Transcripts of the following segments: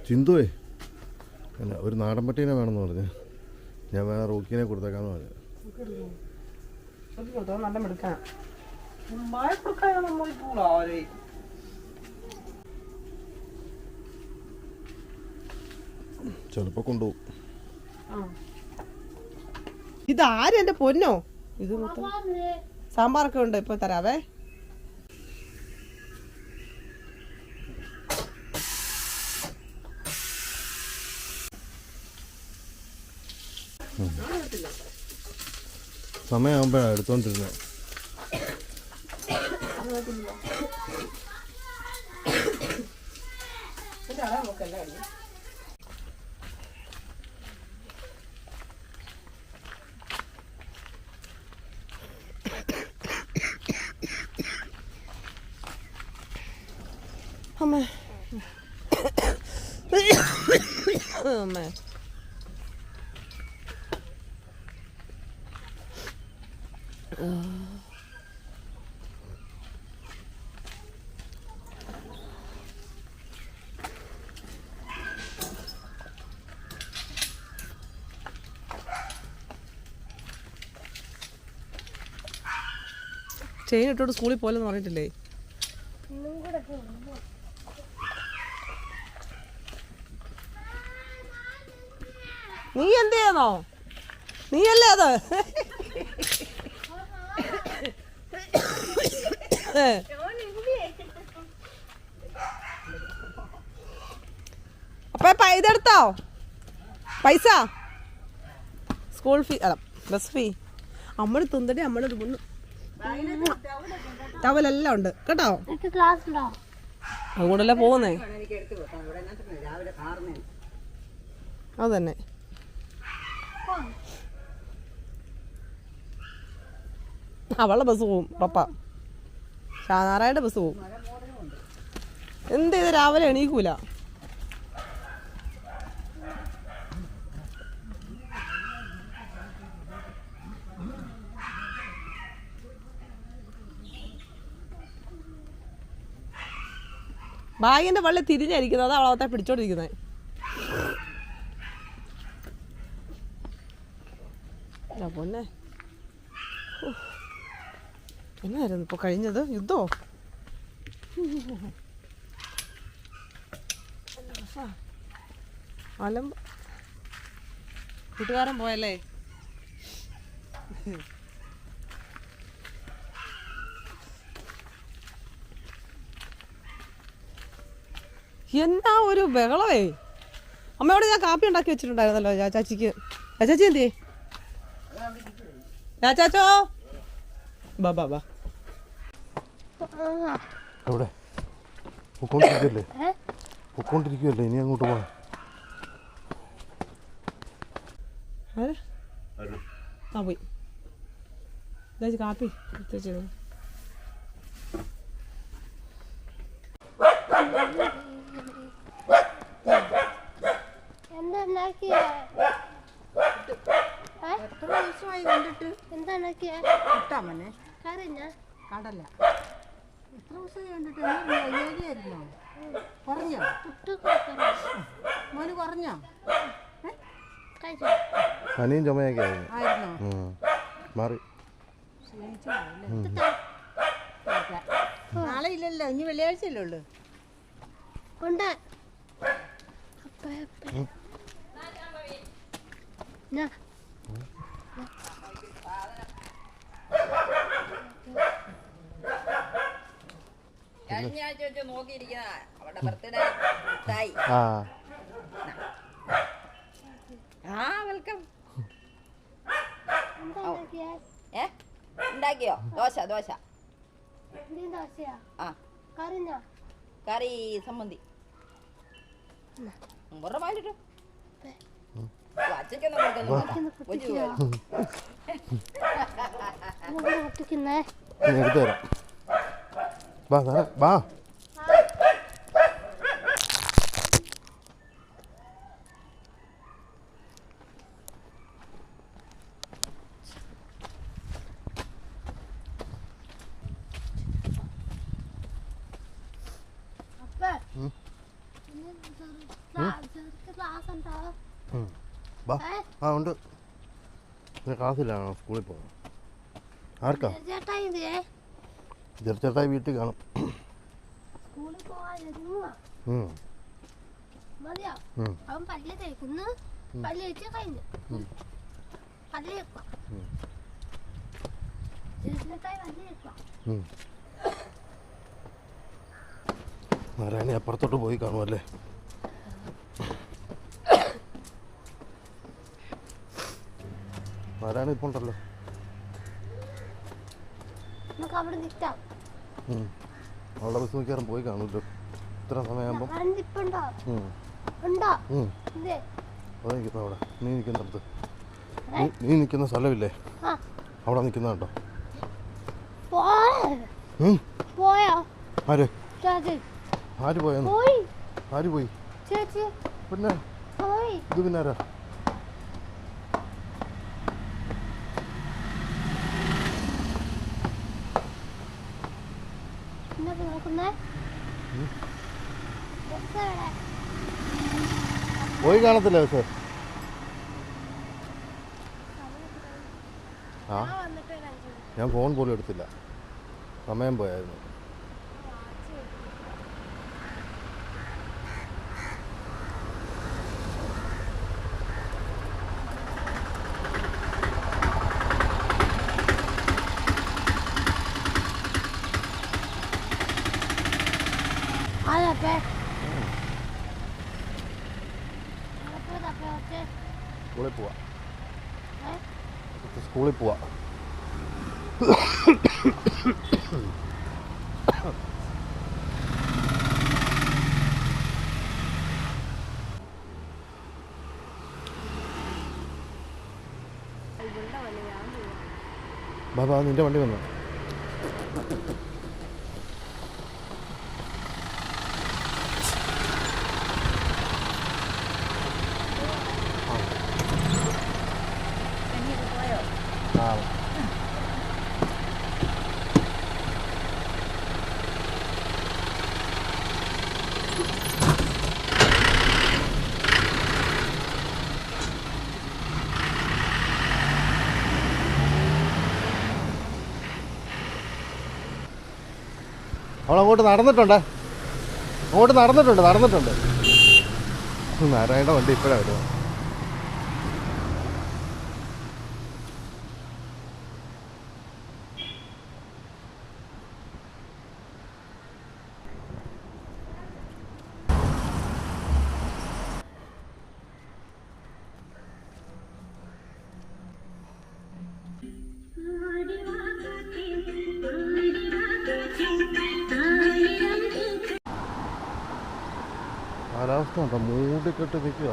ചിന്തുവേ അല്ല ഒരു നാടൻ പട്ടീനെ വേണമെന്ന് പറഞ്ഞു. ഞാൻ വേറെ റോക്കിനെ കൊടുത്തേക്കാന്ന് പറഞ്ഞു. ചിലപ്പോ കൊണ്ടുപോകും. ഇതാരും എന്റെ പൊന്നോ, ഇത് മൊത്തം സാമ്പാറൊക്കെ ഉണ്ട്, ഇപ്പൊ തരാവേ. സമയമാകുമ്പോഴാണ് എടുത്തോണ്ടിരുന്നത്. അമ്മേ അമ്മേ ചെയിൻ ഇട്ടോട്ട് സ്കൂളിൽ പോലെന്ന് പറഞ്ഞിട്ടില്ലേ? നീ എന്ത് ചെയ്യുന്നോ? നീയല്ലേ അത്? അപ്പൊ ഇതെടുത്തോ പൈസ? സ്കൂൾ ഫീ അല്ല ബസ് ഫീ. അമ്മ തുന്തടി അമ്മയുടെ ടവലെല്ലാം ഉണ്ട് കേട്ടോ. അതുകൊണ്ടല്ലേ പോകുന്നേ. അത് തന്നെ. അവളുടെ ബസ് പോവും പപ്പ. ഷാനാറായുടെ ബസ് പോവും. എന്ത് ചെയ്ത് രാവിലെ എണീക്കൂല. ബാഗിന്റെ വള്ളി തിരിഞ്ഞായിരിക്കുന്നത്, അവളത്തെ പിടിച്ചോണ്ടിരിക്കുന്നത്. പൊന്നെ എന്നായിരുന്നു ഇപ്പൊ കഴിഞ്ഞത്? യുദ്ധോ? അലമ്പ്. കൂട്ടുകാരൻ പോയല്ലേ? എന്നാ ഒരു ബഹളമേ. അമ്മയോട് ഞാൻ കാപ്പി ഉണ്ടാക്കി വെച്ചിട്ടുണ്ടായിരുന്നല്ലോ ചാച്ചിക്ക്. ചാച്ചി എന്തിയേ? ചാച്ചോ ബാ ബാ ബാ. എവിടെ പൊക്കോണ്ടിരിക്കുവല്ലേ? ഇനി അങ്ങോട്ട് പോവാ. ആ പോയി. ചാച്ചി കാപ്പി ചെയ്തു. കടല എത്ര ദിവസമായി കണ്ടിട്ട്? വയ്യായിരുന്നു. കുറഞ്ഞോ മോന്? കുറഞ്ഞോ? പനിയും ചുമയൊക്കെ ആയിരുന്നു. മാറി. നാളെ ഇല്ലല്ലോ, ഇനി വെള്ളിയാഴ്ചയല്ലേ ഉള്ളു. കഴിഞ്ഞ ആഴ്ച വെച്ച് നോക്കിയിരിക്കുന്ന അവിടെ ബർത്ത്ഡേ മിഠായി. ആ ആ വെൽക്കം. ഏ ഉണ്ടാക്കിയോ? ദോശ ദോശ. ആ കറി സമ്മന്തി. മുറ പാലിട്ടോ. അച്ഛക്കൊന്നും ഞാൻ എടുത്തു തരാം. വാ വാ. വാ. ആ ഉണ്ട്. ക്ലാസ്സിലാണോ? സ്കൂളിൽ പോകണം. ആർക്കാ? ചെറുച്ചേട്ടായി വീട്ടിൽ കാണും. അവൻ പല്ല് തേക്കുന്നു. പല്ല് തേച്ച് കഴിഞ്ഞു. പല്ല് തേക്കുക. നാരായണി അപ്പുറത്തോട്ട് പോയി കാണുമല്ലേ? നാരായണ ഇപ്പോൾ ഉണ്ടല്ലോ. നമുക്ക് അവിടെ നിൽക്കാം. അവളുടെ ബസ് മിക്കവാറും പോയി കാണുമല്ലോ ഇത്ര സമയമാകുമ്പോൾ. അതെ നിൽക്കുന്ന അവിടെ. നീ നിൽക്കുന്നിടത്ത്. നീ നിൽക്കുന്ന സ്ഥലമില്ലേ അവിടെ നിൽക്കുന്ന കേട്ടോ. ആര് ആര് പോയെന്ന്? ആര് പോയി? പിന്നെ ഇത് പിന്നെ ആരാ? പോയി കാണത്തില്ല ബസ്. ആ ഞാൻ ഫോൺ പോലും എടുത്തില്ല. സമയം പോയായിരുന്നു. സ്കൂളിൽ പോവാ. സ്കൂളിൽ പോവാ. ബാബാ നിന്റെ വണ്ടി വന്നോ? അവളങ്ങോട്ട് നടന്നിട്ടുണ്ട്. നാരായണ വണ്ടി ഇപ്പോഴാണ് വരുന്നത്. കാലാവസ്ഥ ഉണ്ടോ? മൂടിക്കെട്ട് നിൽക്കുക.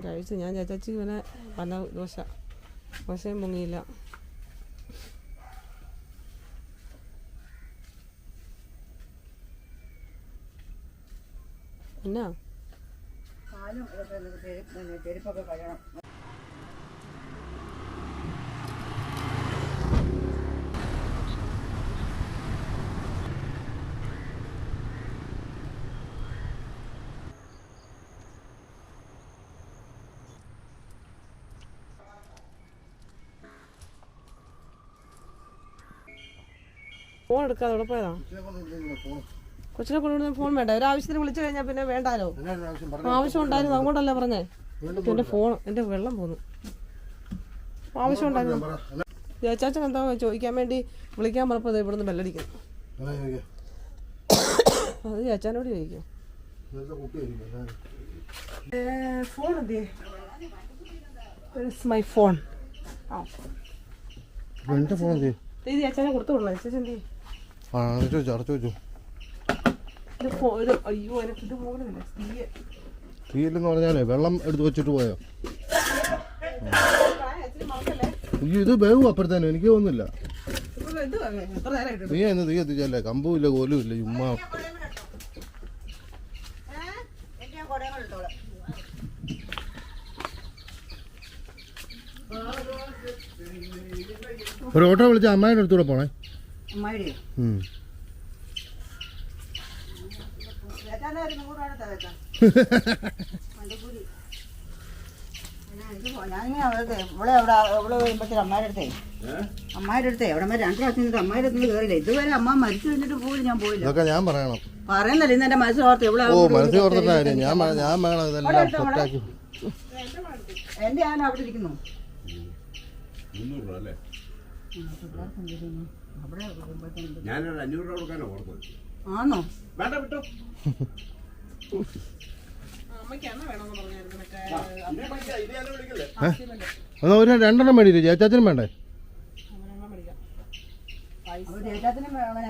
കഴിച്ചു. ഞാൻ ചേച്ചി ഇങ്ങനെ പല ദോശയും പൊങ്ങിയില്ല. എന്നാ ചെരുപ്പൊക്കെ കഴിയണം. ഫോൺ എടുക്കാതെ അവിടെ പോയതാ? കൊച്ചിനെ കൊണ്ടുവരുന്ന ഫോൺ വേണ്ട. ഒരാവശ്യത്തിന് വിളിച്ചു കഴിഞ്ഞാൽ പിന്നെ വേണ്ടാലോ. ആവശ്യം ഉണ്ടായിരുന്നു, അതുകൊണ്ടല്ലേ പറഞ്ഞേ. എൻ്റെ ഫോൺ, എൻ്റെ വെള്ളം പോന്നു. ആവശ്യം ഉണ്ടായിരുന്നു. ജയച്ചാച്ചൻ എന്താ ചോദിക്കാൻ വേണ്ടി വിളിക്കാൻ പറഞ്ഞപ്പോൾ ഇവിടുന്ന് ബെല്ലടിക്കുന്നു. അത് ജയച്ചാനോട് ചോദിക്കും. ഫോൺ എന്ത് മൈ ഫോൺ എൻ്റെ ഫോൺ എന്ത് ഇത് ജയച്ചാനെ കൊടുത്തു വിടണം. ജയച്ചാച്ചൻ എന്ത് ചോദിച്ചു ഇത് അയ്യോ എനിക്ക് ഇത് പോകണില്ല. തീയില്ലെന്ന് പറഞ്ഞാലേ വെള്ളം എടുത്ത് വെച്ചിട്ട് പോയോ? അയ്യോ ഇത് വേവും അപ്പുറത്തേനും എനിക്ക് തോന്നുന്നില്ല. നീ എന്ന് തീ എത്തിച്ചല്ലേ, കമ്പും ഇല്ല കോലും ഇല്ല ചുമ്മാ. ഒരു ഓട്ടോ വിളിച്ച അമ്മായിയുടെ അടുത്തൂടെ പോണേ. അമ്മായിയുടെ അടുത്തേ എവിടെ വരെ 2 പ്രാവശ്യം അമ്മായിയുടെ അടുത്ത് കയറില്ല. ഇതുവരെ അമ്മ മരിച്ചു കഴിഞ്ഞിട്ട് പോലും ഞാൻ പോയില്ല. ഇതൊക്കെ ഞാൻ പറയണം. പറയുന്നല്ലേ ഇന്ന് എന്റെ മനസ്സിൽ ഓർത്ത് എവിടെ മനസ്സിൽ ഓർത്തിട്ടാ കാര്യം. ഞാൻ വേണം ഇതെല്ലാം സെറ്റാക്കി. എന്റെ ഞാൻ അവിടെ ഇരിക്കുന്നു. ആണോ? എന്നാ ഒരു 2 മേടിയില്ലേ ചേച്ചാച്ചനും വേണ്ടേ?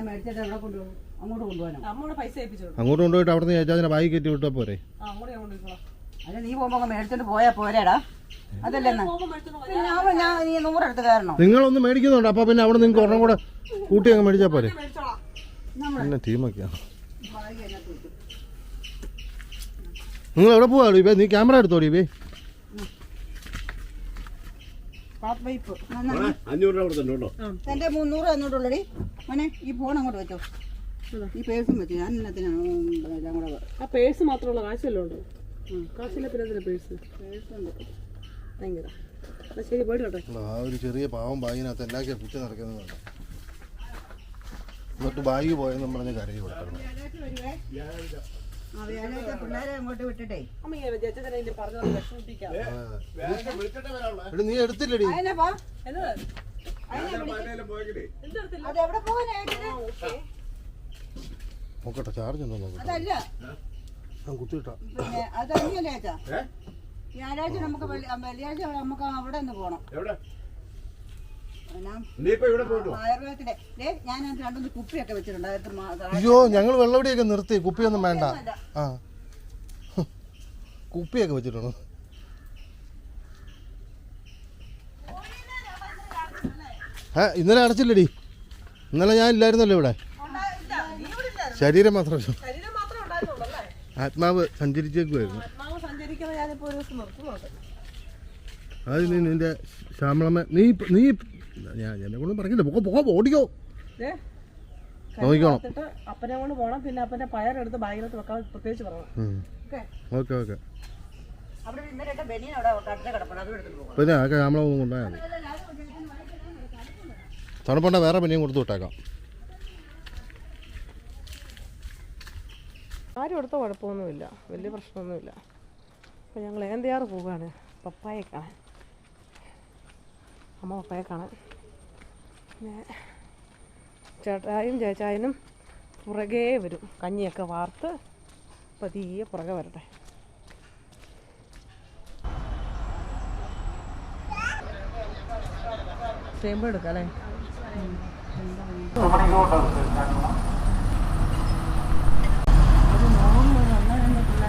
മേടിച്ചിട്ട് എവിടെ കൊണ്ടുപോകും? അങ്ങോട്ട് കൊണ്ടുപോകാനോ? പൈസ ഏൽപ്പിച്ചോളൂ. അങ്ങോട്ട് കൊണ്ടുപോയിട്ട് അവിടെ നിന്ന് ചേച്ചാച്ചനെ ബാഗ് കയറ്റി വിട്ടാ പോരെ? അല്ല നീ പോകുമ്പോ മേടിച്ചോണ്ട് പോയാ പോരാടാ. അതല്ലേ നീ 100 എടുത്ത് കയറണോ? നിങ്ങളൊന്ന് മേടിക്കുന്നുണ്ട്. അപ്പൊ പിന്നെ അവിടെ നിങ്ങൾക്ക് ഒരെണ്ണം കൂടെ കൂട്ടി അങ്ങ് മേടിച്ചാ പോരെ? പിന്നെ ടീമൊക്കെയാണ്. നിങ്ങൾ എവിടെ പോവാ ഇവേ? നീ ക്യാമറ എടുത്തോടി ഇവേ. എന്റെ 300 അങ്ങോട്ടുള്ളടി മോനെ. ഈ ഫോൺ അങ്ങോട്ട് വെച്ചോ. ഈ പേഴ്സും വെച്ചു. ഞാൻ എല്ലാം കൂടെ. ആ പേഴ്സ് മാത്രമുള്ള കാശല്ലോ ഉണ്ട്. കാശില്ല പിന്നെ പേഴ്സ് ഭയങ്കര. ശരി പോയിട്ടെ. ആ ഒരു ചെറിയ പാവം ബാഗിനകത്ത് എല്ലാക്കെ പിച്ച നടക്കുന്നതാണ്. എന്നിട്ട് ബാഗ് പോയെന്നും പറഞ്ഞ് കരയി കൊടുക്കണം. പിള്ളേരെ അങ്ങോട്ട് വിട്ടിട്ടേ നീ എടുത്തില്ലടി. നോക്കട്ടെ ചാർജ് ഉണ്ടോ നോക്കട്ടെ. അതല്ല ഞാൻ കുത്തിയിട്ടാ. പിന്നെ അതല്ലേ ചേച്ചാ, ഞായറാഴ്ച നമുക്ക് വെള്ളിയാഴ്ച നമുക്ക് അവിടെ ഒന്ന് പോണം. ആയുർവേദത്തിന്റെ ഞാൻ 2 കുപ്പിയൊക്കെ വെച്ചിട്ടുണ്ട്. അയ്യോ ഞങ്ങൾ വെള്ളവടിയൊക്കെ നിർത്തി. കുപ്പിയൊന്നും വേണ്ട. ആ കുപ്പിയൊക്കെ വെച്ചിട്ടുണ്ട്. ഇന്നലെ അടച്ചില്ലടി. ഇന്നലെ ഞാൻ ഇല്ലായിരുന്നല്ലോ ഇവിടെ. ശരീരം മാത്രം ആത്മാവ് സഞ്ചരിച്ചേക്കുമായിരുന്നു. അത് നീ നിന്റെ ശ്യാമളമ്മ നീ നീ ഞാൻ എന്നെ കൊണ്ട് പറഞ്ഞില്ല. ഓടിക്കോ നോക്കിക്കോണം. അപ്പനെ കൊണ്ട് പോകണം. പിന്നെ അപ്പന്റെ പയറെടുത്ത് ബാഗിനകത്ത് വെക്കാൻ പ്രത്യേകിച്ച് പറയണം. Okay okay. പിന്നെ ആക്കെ ശ്യാമളൊന്നും കൊണ്ടുപോയാൽ മതി. തണുപ്പുണ്ട വേറെ പനിയും കൊടുത്തു വിട്ടേക്കാം. ആരും എടുത്ത കുഴപ്പമൊന്നുമില്ല, വലിയ പ്രശ്നമൊന്നുമില്ല. അപ്പോൾ ഞങ്ങൾ ഏന്തിയാറ് പോവുകയാണ് പപ്പായെ കാണാൻ. അമ്മ പപ്പായെ കാണാൻ. പിന്നെ ചേട്ടായും ചേച്ചായനും പുറകെ വരും. കഞ്ഞിയൊക്കെ വാർത്ത് പതിയെ പുറകെ വരട്ടെ. ചേമ്പ് എടുക്കാം അല്ലേ?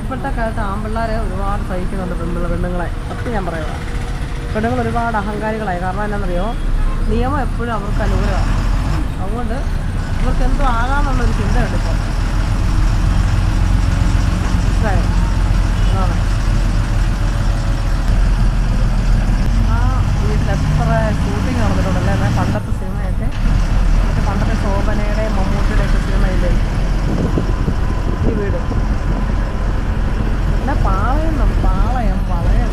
ഇപ്പോഴത്തെ കാലത്ത് ആൺപിള്ളേരെ ഒരുപാട് സഹിക്കുന്നുണ്ട്. പെണ്ണുങ്ങളെ സത്യം ഞാൻ പറയുക. പെണ്ണുങ്ങൾ ഒരുപാട് അഹങ്കാരികളായി. കാരണം എന്നാണെന്നറിയോ, നിയമം എപ്പോഴും അവർക്ക് അനുകൂലമാണ്. അതുകൊണ്ട് ഇവർക്ക് എന്തോ ആകാമെന്നുള്ളൊരു ചിന്തയുണ്ട് ഇപ്പോൾ. മനസ്സിലായോ? അതാണ് ആ വീട്ടിൽ എത്ര ഷൂട്ടിങ് നടന്നിട്ടുണ്ടല്ലേ. പണ്ടത്തെ സിനിമയൊക്കെ, മറ്റേ പണ്ടത്തെ ശോഭനയുടെ മമ്മൂട്ടിയുടെ ഒക്കെ സിനിമയില്ലേ ഈ വീട്. പിന്നെ പാളയം വളയം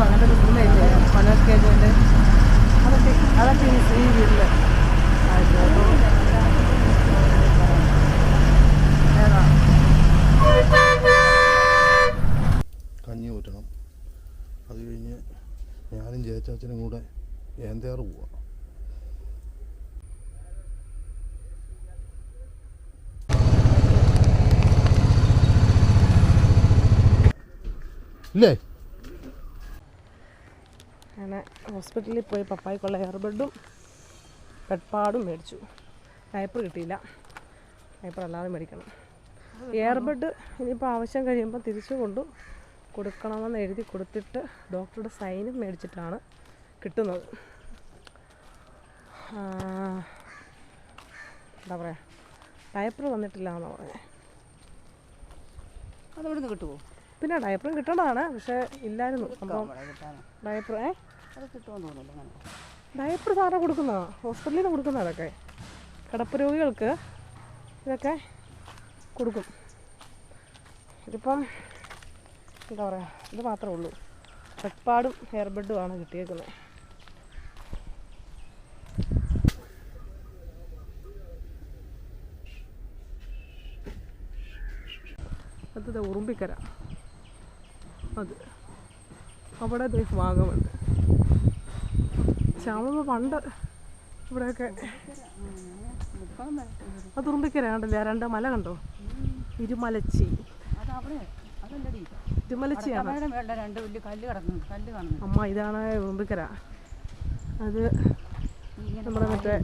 അങ്ങനത്തെ ഒരു സിനിമയില്ലേ മനോജ് കേജുവിൻ്റെ, അതൊക്കെ ഈ വീട്ടിൽ ഏതാ. കഞ്ഞി ഊറ്റണം. അത് കഴിഞ്ഞ് ഞാനും ജയച്ചാച്ചനും കൂടെ ഏന്തിയാറ് പോവാ. ഇല്ലേ അങ്ങനെ ഹോസ്പിറ്റലിൽ പോയി പപ്പായ്ക്കുള്ള എയർബെഡും പെട്പാടും മേടിച്ചു. ഡയപ്പർ കിട്ടിയില്ല, ഡയപ്പർ അല്ലാതെ മേടിക്കണം. എയർബെഡ് ഇനിയിപ്പോൾ ആവശ്യം കഴിയുമ്പോൾ തിരിച്ചു കൊടുക്കണമെന്ന് എഴുതി കൊടുത്തിട്ട് ഡോക്ടറുടെ സൈനും മേടിച്ചിട്ടാണ് കിട്ടുന്നത്. എന്താ പറയുക, ഡയപ്പർ വന്നിട്ടില്ല എന്നാണ് പറഞ്ഞത്. അതെവിടെ നിന്ന് കിട്ടുമോ? പിന്നെ ഡയപ്പറും കിട്ടേണ്ടതാണ്, പക്ഷേ ഇല്ലായിരുന്നു. അപ്പം ഡയപ്പർ അത് കിട്ടുമെന്ന് തോന്നുന്നില്ല. അങ്ങനെ ഡയപ്പർ സാറിന് കൊടുക്കുന്നതാണ്, ഹോസ്പിറ്റലിൽ നിന്ന് കൊടുക്കുന്ന. അതൊക്കെ കിടപ്പ് രോഗികൾക്ക് ഇതൊക്കെ കൊടുക്കും. ഇതിപ്പം എന്താ പറയുക, ഇത് മാത്രമേ ഉള്ളൂ. പെട്പാടും ഹെയർബെഡുമാണ് കിട്ടിയേക്കുന്നത്. അത് ഉറുമ്പിക്കര, അത് അവിടെ വാഗമുണ്ട്. ശ്യാമ പണ്ട് ഇവിടെയൊക്കെ അത് ഉറുമ്പിക്കര കണ്ടില്ല, 2 മല കണ്ടോ? ഇരുമലച്ചി, ഇരുമലച്ചിയാണ്. 2 വലിയ കല്ല് കാണുന്നു. അമ്മ ഇതാണ് ഉറുമ്പിക്കര. അത് നമ്മുടെ മറ്റേ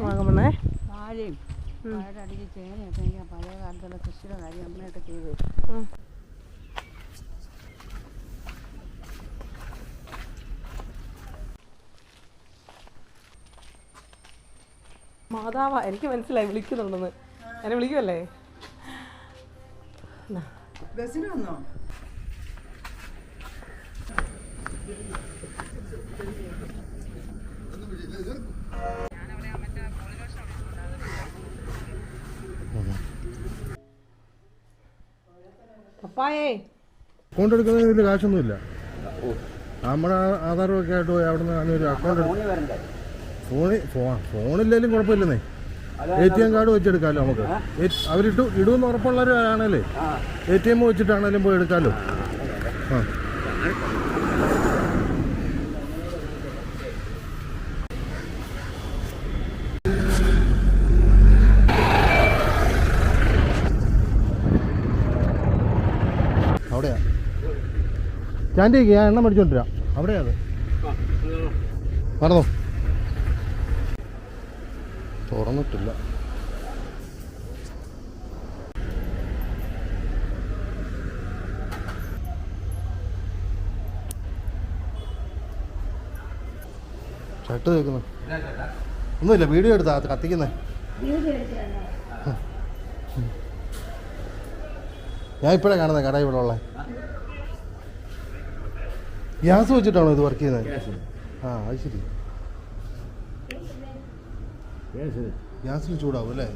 വാഗമണ്ണേ. വാഴയും വാഴയുടെ അടിയിൽ ചേനയൊക്കെ ഇങ്ങനെ പഴയ കാലത്തുള്ള കൃഷിയുടെ കാര്യം അമ്മയൊക്കെ ചെയ്ത്. മാതാവ, എനിക്ക് മനസ്സിലായി വിളിക്കുന്നുണ്ടെന്ന്. എന്നെ വിളിക്കുമല്ലേ? ബസ്സിന് വന്നോ? പപ്പായേ അക്കൗണ്ട് എടുക്കുന്നതിന് വലിയ കാശൊന്നുമില്ല. നമ്മുടെ ആധാരമൊക്കെ ആയിട്ട് പോയി അവിടെ നിന്ന് ഒരു അക്കൗണ്ട് ഫോണില്ലെങ്കിലും കുഴപ്പമില്ലെന്നേ. ATM കാർഡ് വെച്ചെടുക്കാമല്ലോ നമുക്ക്. ഇടുമെന്ന് ഉറപ്പുള്ളവരാണല്ലേ ATM വെച്ചിട്ടാണേലും പോയി എടുക്കാമല്ലോ. ആ അവിടെയാ സ്റ്റാൻഡിലേക്ക് ഞാൻ എണ്ണ മേടിച്ചോണ്ടിരാം. അവിടെയാ അത്. പറഞ്ഞോ, തുറന്നിട്ടില്ല. ഷർട്ട് തേക്കുന്നു ഒന്നുമില്ല. വീഡിയോ എടുത്താ കത്തിക്കുന്നേ. ഞാൻ ഇപ്പോഴാണ് കാണുന്നത് കട ഇവിടെ ഉള്ളത്. ഗ്യാസ് വെച്ചിട്ടാണോ ഇത് വർക്ക് ചെയ്യുന്നത്? ആ അത് ശരി. ഗ്യാസിൽ ചൂടാവും അല്ലേ?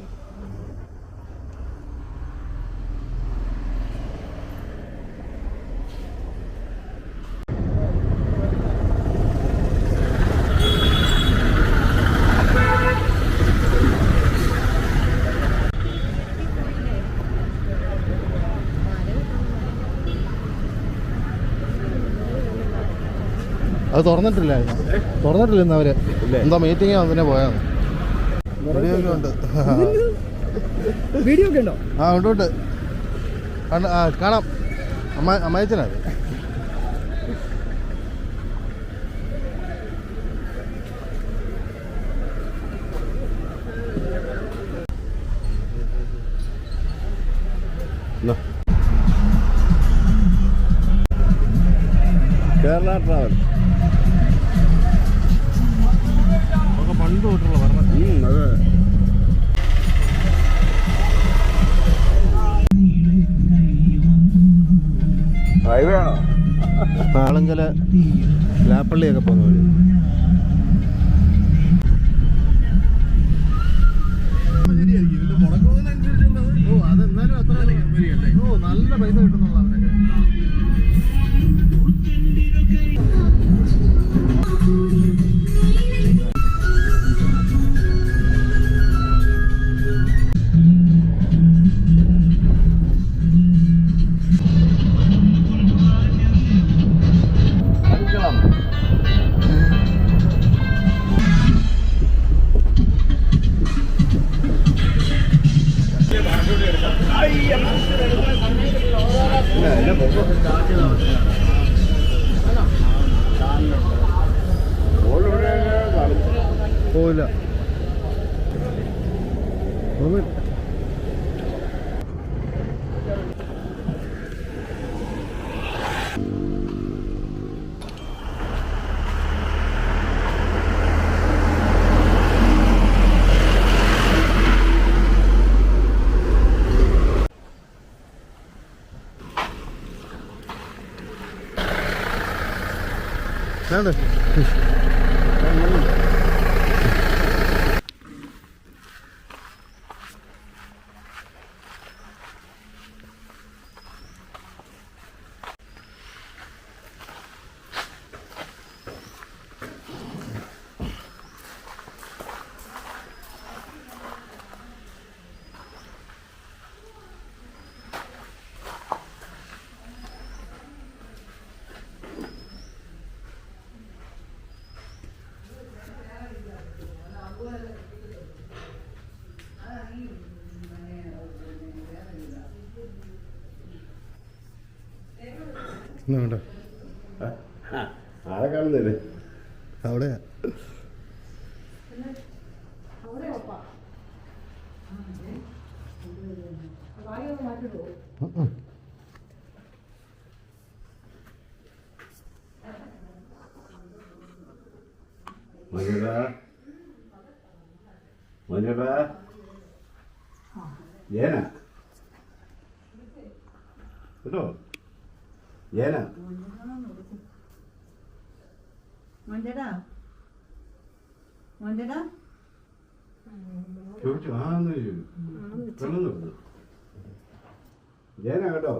അത് തുറന്നിട്ടില്ല ഇന്ന് അവര്. എന്താ മീറ്റിംഗ് അതിനെ പോയാണ്. വീഡിയോ ഉണ്ട്. വീഡിയോ ഒക്കെ ഉണ്ടോ? ആ ഉണ്ട്. കാണാം. അമ്മയച്ചനാണ്. കേരള ട്രാവൽ പണ്ട് തൊട്ടുള്ള പറഞ്ഞ അത് ആളങ്കല ലാപ്പള്ളിയൊക്കെ പോകുന്ന വഴി. അതെന്നാലും അത്ര നല്ല പൈസ കിട്ടുന്നുള്ള അവനൊക്കെ. പോവില്ല. വേണ്ട വേണ്ട ആളെ കാണുന്നില്ലേ? അവിടെയാ. മഞ്ഞടാ ജേന കേട്ടോ, ജേന മഞ്ചടാ മഞ്ചടാ ചോദിച്ചു. ആന്ന് വെള്ളം നിർത്തുന്നു ജേന കേട്ടോ.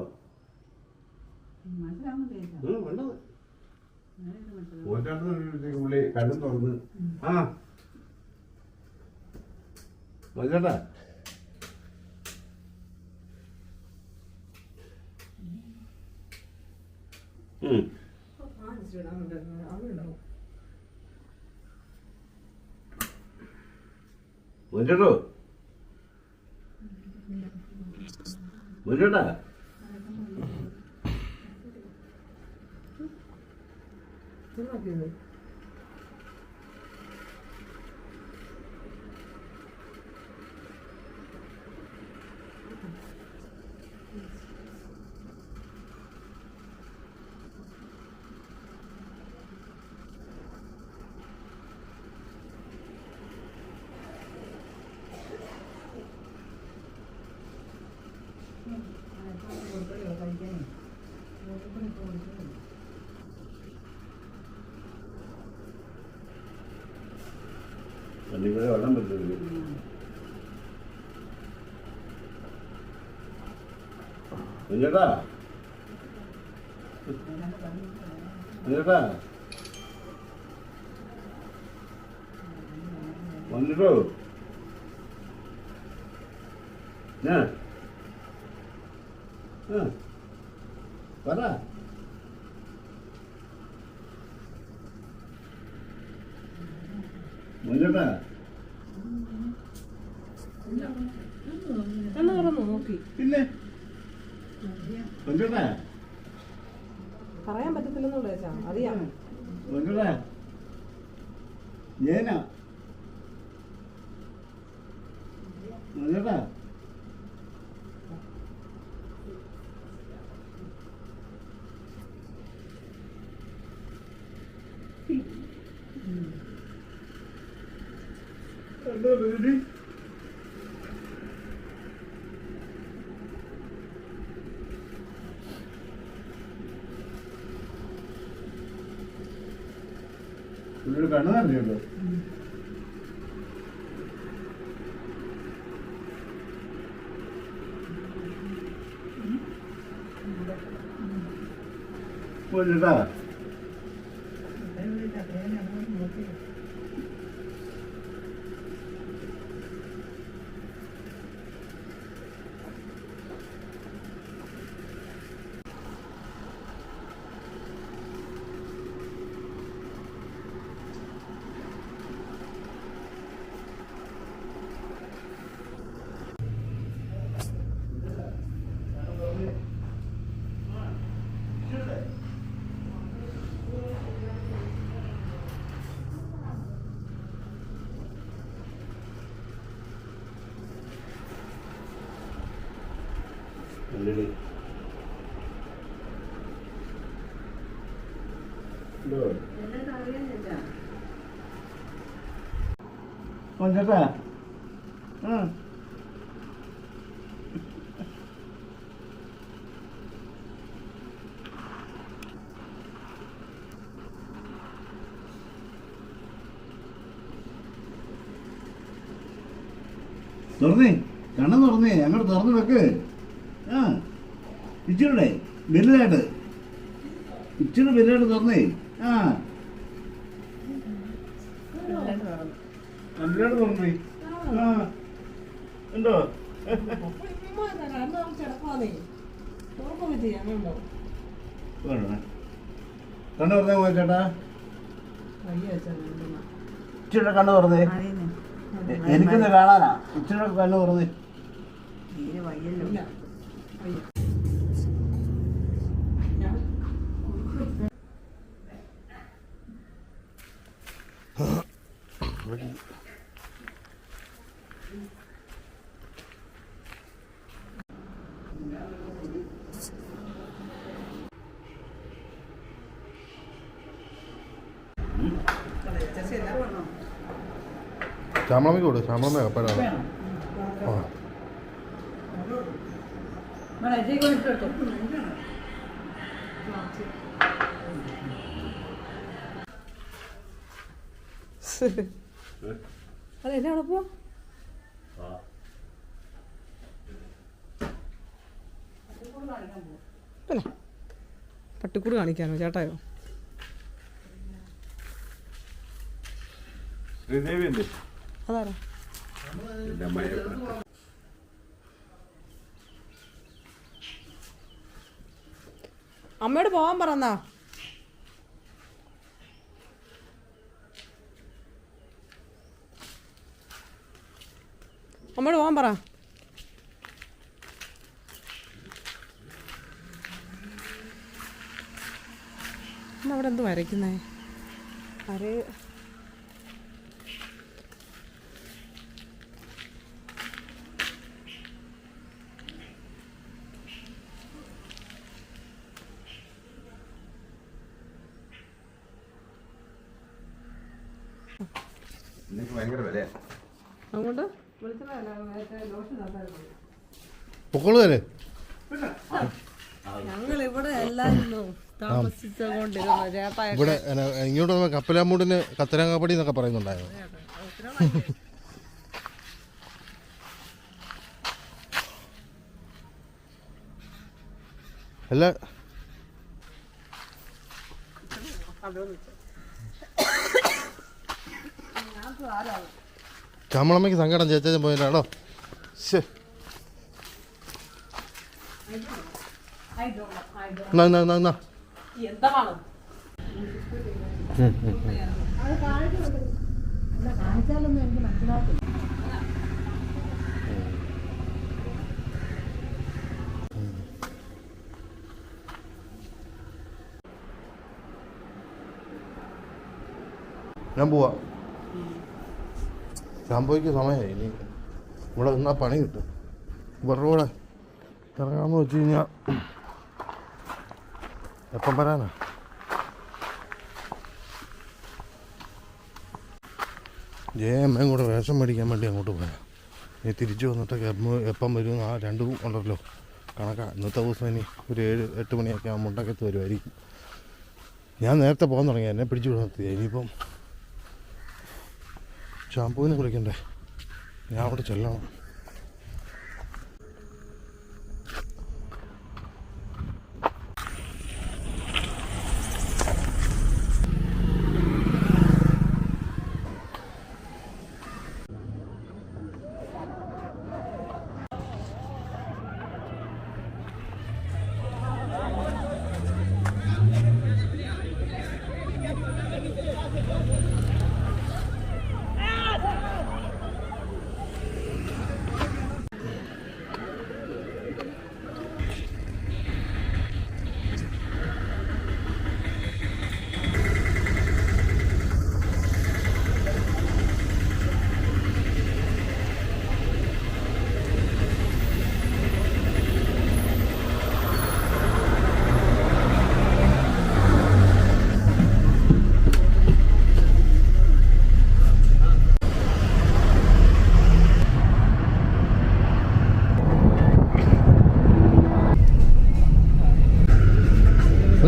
വേണ്ടത് പുള്ളി കണ്ണും തുറന്ന് ആ മതിട്ടാ. മതിട്ടോ മതിട്ടാ. ഇവിടെ വെള്ളം പറ്റില്ല. മഞ്ഞേട്ടാ മഞ്ഞേട്ടാ വന്നിട്ടോ ഞാൻ പറ. മഞ്ഞേട്ടാ നോക്കി പിന്നെ മഞ്ഞേട്ടാ പറയാൻ പറ്റത്തില്ലെന്നുള്ള വെച്ചാ അറിയാം. മഞ്ഞേട്ടാ ജേന മഞ്ഞേട്ടാ എന്താ പേര്? പുള്ളിയുടെ കണ്ണു നിറഞ്ഞുണ്ടോ? പോയിട്ടാ അല്ലേ ചേട്ടാ തുറന്നേ കണ്ണം തുറന്നേ അങ്ങോട്ട് തുറന്ന് വെക്ക്. ആ ഇച്ചിരൂടെ വലുതായിട്ട് ഇച്ചിരി വലുതായിട്ട് തുറന്നേ. ആ വലുതായിട്ട് തുറന്നേ. ആ ഉണ്ടോ? കണ്ണ് തുറന്നേ പോയി ചേട്ടാ. ഇച്ചിരി കണ്ണ് തുറന്നേ. എനിക്കൊന്ന് കാണാനാ. ഇച്ചിരി കണ്ണ് തുറന്നേ. ശ്യാമളമ്മയ്ക്ക് കൊടു. ശ്യാമളമ്മ എപ്പോഴാണ്? ആ അതെന്നാ ഉറപ്പോ? പിന്നെ പട്ടിക്കൂട് കാണിക്കാനോ ചേട്ടായോ? അതാരാ? അമ്മയോട് പോവാൻ പറഞ്ഞാ. അമ്മയോട് പോവാൻ പറ. അമ്മ അവിടെ എന്ത് വരയ്ക്കുന്നേ? ആര് അങ്ങോട്ട് പൊക്കോളൂ തന്നെ. ഞങ്ങൾ ഇവിടെ എല്ലാരും താമസിച്ചുകൊണ്ടിരുന്നു. ചേട്ടാ ഇവിടെ ഇങ്ങോട്ട് വന്ന കപ്പലാമൂടിന് കത്തരാങ്ങാപ്പടി എന്നൊക്കെ പറയുന്നുണ്ടായിരുന്നു. എല്ലാ ശ്യാമളമ്മയ്ക്ക് സങ്കടം ചേച്ചൻ പോയിട്ടാണോ? എന്താണ് ഞാൻ പോവാ. ശാമ്പോയ്ക്ക് സമയമായി. ഇനി ഇവിടെ നിന്നാ പണി കിട്ടും. ഇവരുടെ കൂടെ ഇറങ്ങാമെന്ന് വെച്ച് കഴിഞ്ഞാൽ എപ്പം വരാനാ? ജയമ്മയും കൂടെ വേഷം മേടിക്കാൻ വേണ്ടി അങ്ങോട്ട് പോയാൽ ഇനി തിരിച്ചു വന്നിട്ടൊക്കെ എപ്പം വരും? ആ രണ്ടും ഉണ്ടല്ലോ കണക്കാ. ഇന്നത്തെ ദിവസം ഇനി ഒരു 7-8 മണിയൊക്കെ ആ മുണ്ടക്കത്ത് വരുമായിരിക്കും. ഞാൻ നേരത്തെ പോകാൻ തുടങ്ങി. എന്നെ പിടിച്ചു നിർത്തിയ. ഇനിയിപ്പം ഷാമ്പൂവിനെ കുളിക്കണ്ടേ? ഞാൻ അവിടെ ചെല്ലണം.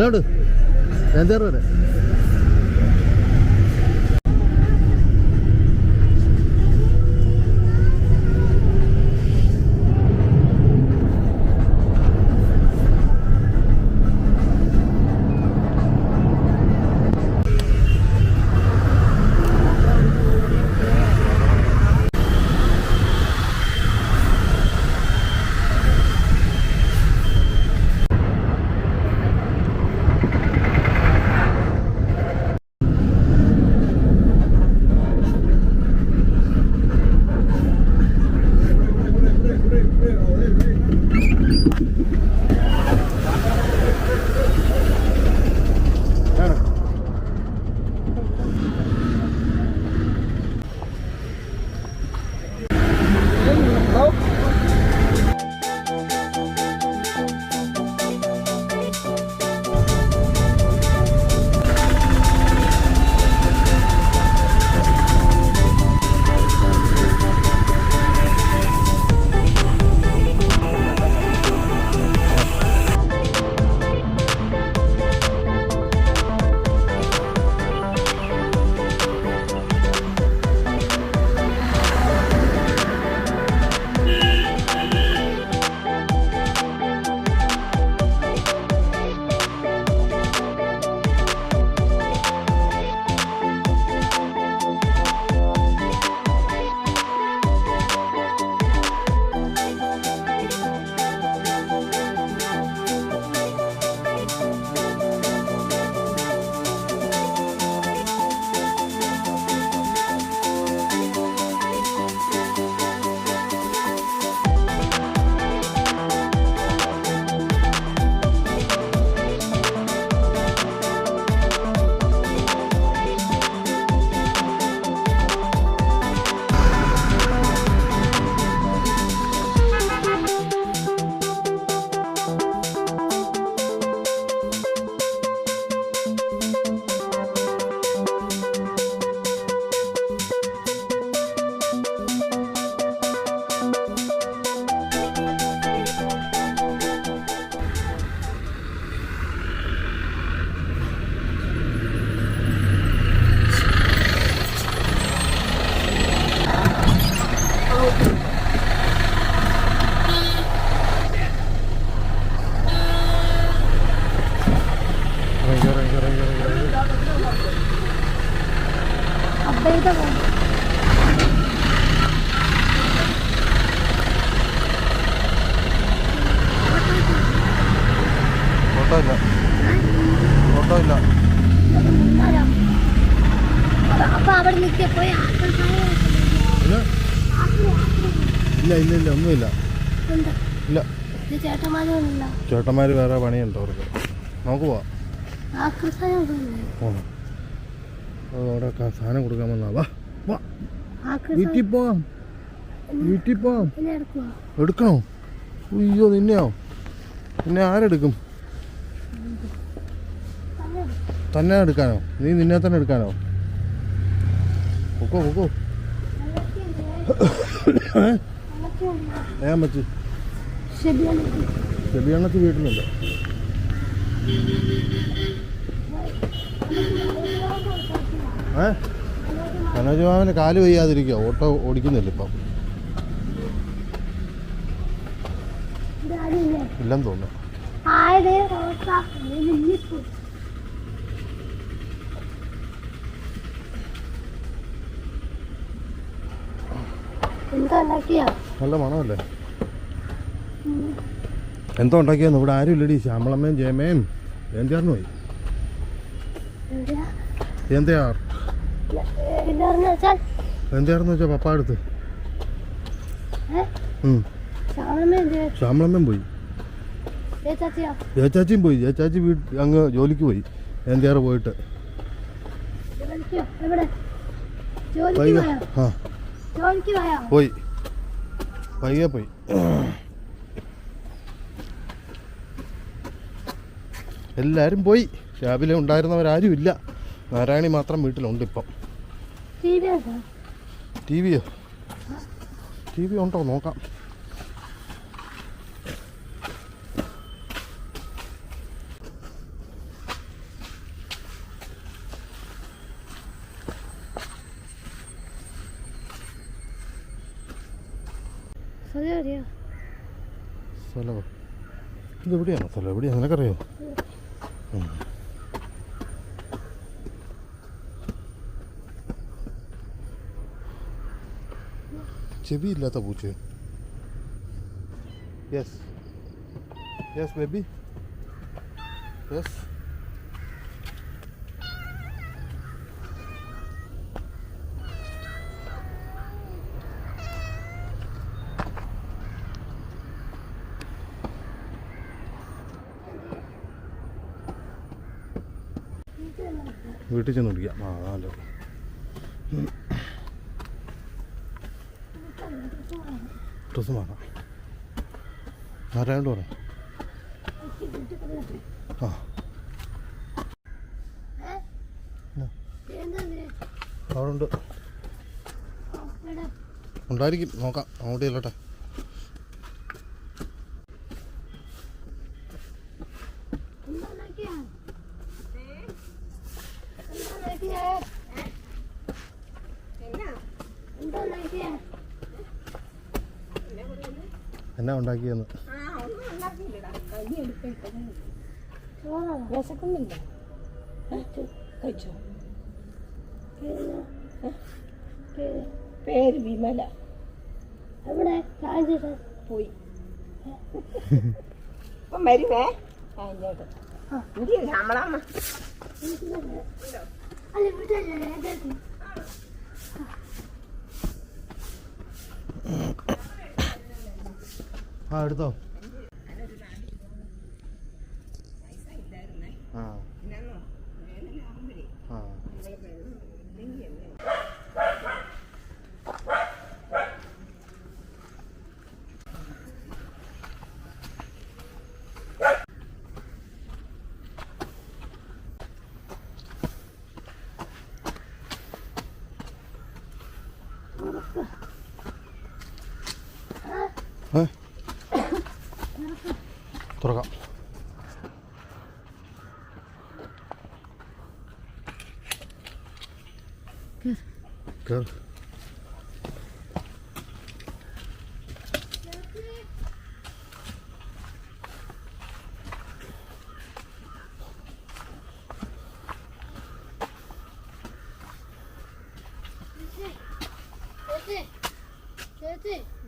ഇങ്ങോട്ട് എന്തേറെ വരെ അപ്പഴത്തെ ഓട്ടോ ഇല്ല അപ്പൊ അവിടെ നിൽക്കിയ പോയി ഇല്ല ഇല്ല ഇല്ല ഒന്നുമില്ല ഇല്ല ചേട്ടന്മാരുണ്ടല്ലോ. ചേട്ടന്മാർ വേറെ പണിയുണ്ട് അവർക്ക്. നമുക്ക് പോവാം. അവിടെ സാധനം കൊടുക്കാൻ വന്നാ വാ വാ വീട്ടിൽ പോവാം. വീട്ടിൽ പോവാം. എടുക്കണോ? അയ്യോ നിന്നെയോ? പിന്നെ ആരെടുക്കും? തന്നെ എടുക്കാനോ? നീ നിന്നെ തന്നെ എടുക്കാനോ? പൊക്കോ പൊക്കോ. പറ്റി ചെബിയണ്ണത്തി വീട്ടിലുണ്ട്. മനോജ് മാമന് കാല് വയ്യാതിരിക്കുക. ഓട്ടോ ഓടിക്കുന്നില്ല ഇപ്പം. ഇല്ലെന്ന് തോന്നുന്നു. നല്ല മണമല്ലേ? എന്തോ ഉണ്ടാക്കിയാന്ന്? ഇവിടെ ആരും ഇല്ലടി. ശ്യാമളമ്മയും ജയമയും ജയന്തിയാറിന് പോയി. ജയന്തിയാറെന്ന് വെച്ചാ പപ്പ അടുത്ത് ശ്യാമളമ്മയും പോയി. ജയച്ചാച്ചിയും പോയി. ജയച്ചാച്ചി അങ്ങ് ജോലിക്ക് പോയി. ജയന്തിയാറ് പോയിട്ട് പോയി വൈകെ പോയി. എല്ലാവരും പോയി. രാവിലെ ഉണ്ടായിരുന്നവരാരും ഇല്ല. നാരായണി മാത്രം വീട്ടിലുണ്ട് ഇപ്പം. ടി വി ഉണ്ടോ നോക്കാം. സ്ഥലം അറിയോ? സ്ഥലമോ? ഇത് എവിടെയാണോ സ്ഥലം? എവിടെയാണ് നിനക്കറിയോ? ചെവിയില്ലാത്ത പൂച്ച. Yes yes baby yes. വീട്ടിൽ ചെന്ന് വിളിക്കാം. ആ അല്ലോ ഡ്രസ്സ് വാങ്ങാം. ആരാണ്ട് പറ. ആ അവിടെ ഉണ്ട്, ഉണ്ടായിരിക്കും. നോക്കാം, അങ്ങോട്ട് ചെല്ലട്ടെ. എന്നാ ഉണ്ടാക്കിയെന്ന്. വിശക്കുന്നില്ല. കഴിച്ചോ? പേര് വിമല. എവിടെ രാജേഷ് പോയി. ഇപ്പം വരുവേ. ഇങ്ങോട്ട് നമ്മളമ്മ അല്ല ഇവിടെ ആ എടുത്തോ. ആ ആ തുറക്കാം. കേറ്.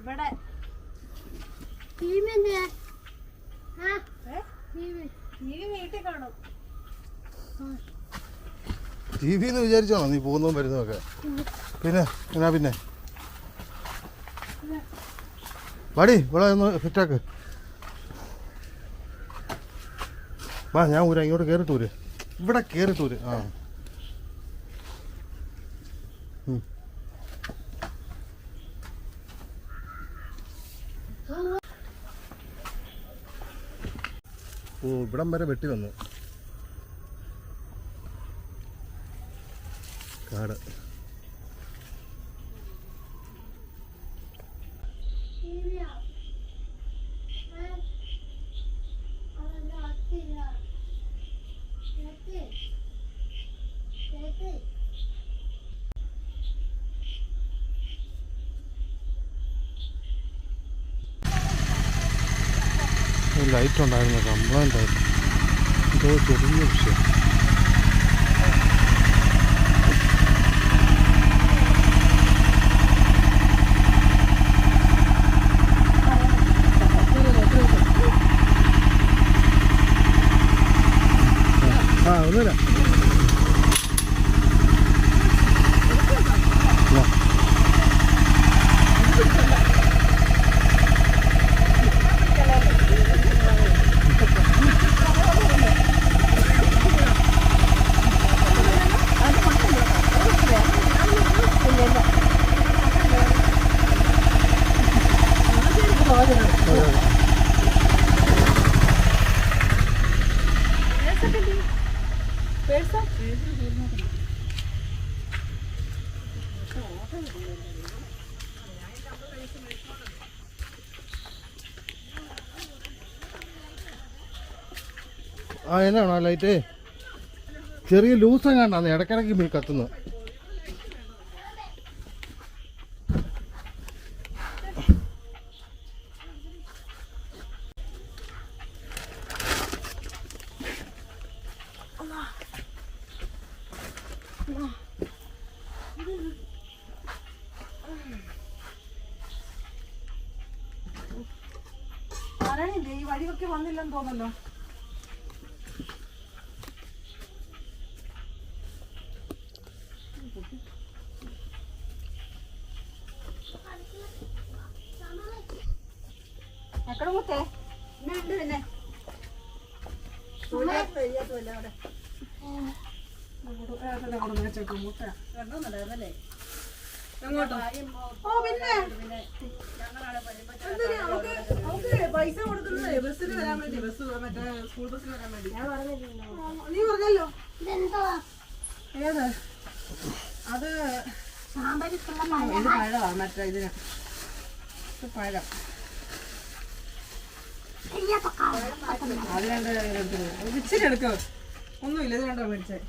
ഇവിടെ ടീം എന്തിനാ? വീട്ടിൽ കാണും. ടി വി എന്ന് വിചാരിച്ചാണോ നീ പോകുന്നതും വരുന്നതൊക്കെ? പിന്നെ എന്നാ പിന്നെ വാടി ഇവിടെ ഒന്ന് ഫിറ്റാക്ക്. വാ ഞാൻ ഊരാ, ഇങ്ങോട്ട് കയറിട്ടൂര്. ഇവിടെ കയറിട്ടൂര്. ആ ഓ ഇവിടം വരെ വെട്ടി വന്നു കാട്. ലൈറ്റ് ഉണ്ടായിരുന്നു, കംപ്ലൈൻ്റ് ആയിരുന്നു. എന്തോ ചെറിയ വിഷയം. ആ ഒന്നുമില്ല. ആ എന്നാണോ ലൈറ്റ് ചെറിയ ലൂസം കണ്ടാന്ന് ഇടയ്ക്കിടയ്ക്ക് മീൻ കത്തുന്നു. നാരായണില്ലേ ഈ വഴിയൊക്കെ വന്നില്ലെന്ന് തോന്നല്ലോ. എക്കടെ മുത്തേ പിന്നെ ഉണ്ട് പിന്നെ കഴിയാത്തല്ലേ അവിടെ കണ്ടോന്നുണ്ടായിരുന്നല്ലേ എങ്ങോട്ടോ? ഓ പിന്നെ എന്തിനാ? അവക്ക് പൈസ കൊടുക്കുന്നത് ബസ്സിന് വരാൻ വേണ്ടി, ബസ് മറ്റേ സ്കൂൾ ബസ്സിന് വരാൻ വേണ്ടി. നീ പറഞ്ഞല്ലോ. ഇതെന്തോ ഏത്? അത് സാമ്പാർ ഇത് പഴമാണ്, മറ്റേ ഇതിന് ഇത് പഴം. അത് രണ്ട് എടുത്തത്. ഇച്ചിരി എടുക്കോ? ഒന്നുമില്ല, ഇത് രണ്ടോ മേടിച്ചേ.